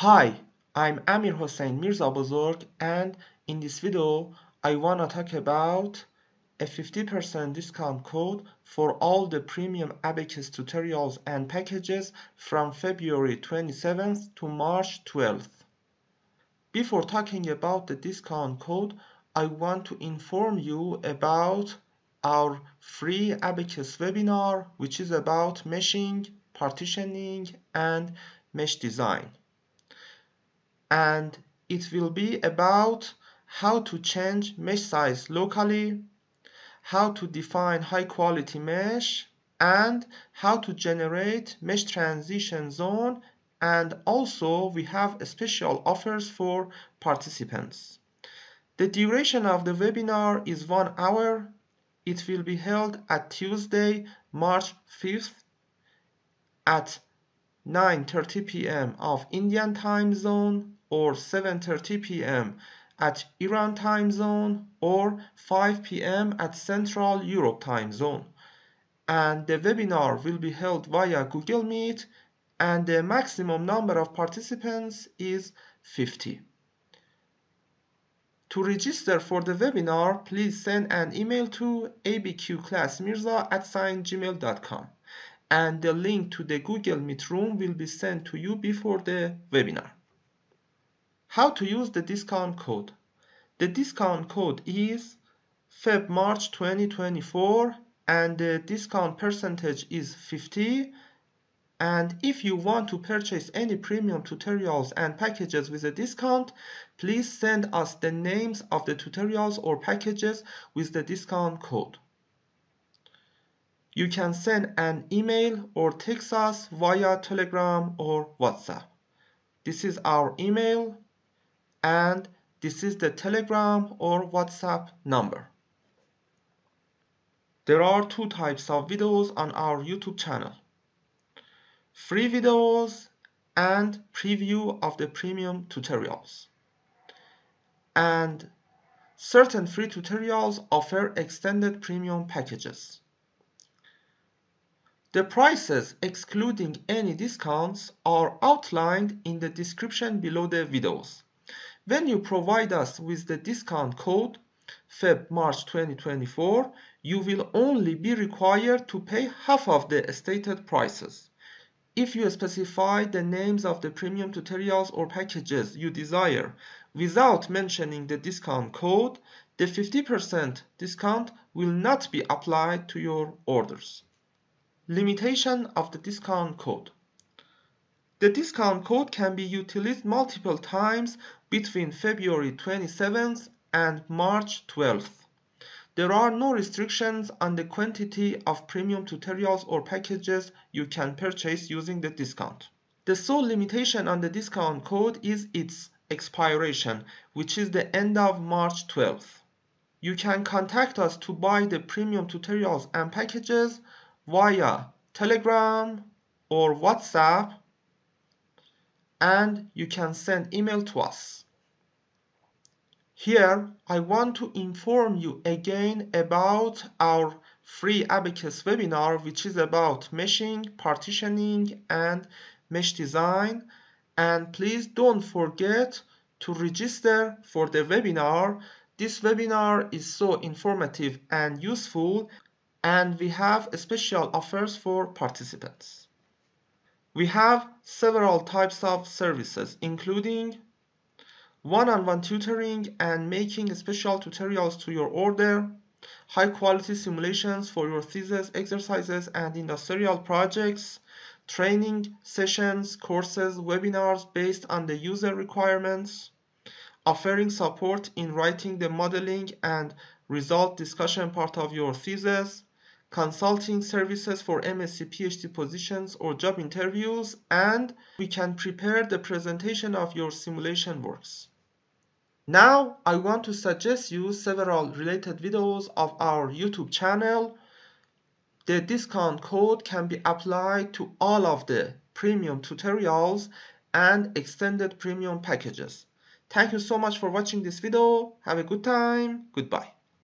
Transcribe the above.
Hi, I'm Amir Hossein Mirza Bozorg, and in this video I wanna talk about a 50% discount code for all the premium Abaqus tutorials and packages from February 27th to March 12th. Before talking about the discount code, I want to inform you about our free Abaqus webinar, which is about meshing, partitioning, and mesh design. And it will be about how to change mesh size locally, how to define high quality mesh, and how to generate mesh transition zone. And also we have special offers for participants. The duration of the webinar is 1 hour. It will be held at Tuesday, March 5th at 9:30 p.m. of Indian time zone, or 7:30 p.m. at Iran time zone, or 5 p.m. at Central Europe time zone. And the webinar will be held via Google Meet, and the maximum number of participants is 50. To register for the webinar, please send an email to abqclassmirza@gmail.com. and the link to the Google Meet room will be sent to you before the webinar. How to use the discount code? The discount code is Feb-March 2024, and the discount percentage is 50. And if you want to purchase any premium tutorials and packages with a discount, please send us the names of the tutorials or packages with the discount code. You can send an email or text us via Telegram or WhatsApp. This is our email, and this is the Telegram or WhatsApp number. There are two types of videos on our YouTube channel: free videos and preview of the premium tutorials. And certain free tutorials offer extended premium packages. The prices, excluding any discounts, are outlined in the description below the videos. When you provide us with the discount code Feb-March 2024, you will only be required to pay half of the stated prices. If you specify the names of the premium tutorials or packages you desire without mentioning the discount code, the 50% discount will not be applied to your orders. Limitation of the discount code. The discount code can be utilized multiple times between February 27th and March 12th. There are no restrictions on the quantity of premium tutorials or packages you can purchase using the discount. The sole limitation on the discount code is its expiration, which is the end of March 12th. You can contact us to buy the premium tutorials and packages via Telegram or WhatsApp, and you can send email to us. Here I want to inform you again about our free Abaqus webinar, which is about meshing, partitioning, and mesh design. And please don't forget to register for the webinar. This webinar is so informative and useful, and we have special offers for participants. We have several types of services, including one-on-one tutoring and making special tutorials to your order, high-quality simulations for your thesis exercises and industrial projects, training sessions, courses, webinars based on the user requirements, offering support in writing the modeling and result discussion part of your thesis, consulting services for MSc PhD positions or job interviews, and we can prepare the presentation of your simulation works. Now I want to suggest you several related videos of our YouTube channel. The discount code can be applied to all of the premium tutorials and extended premium packages. Thank you so much for watching this video. Have a good time. Goodbye.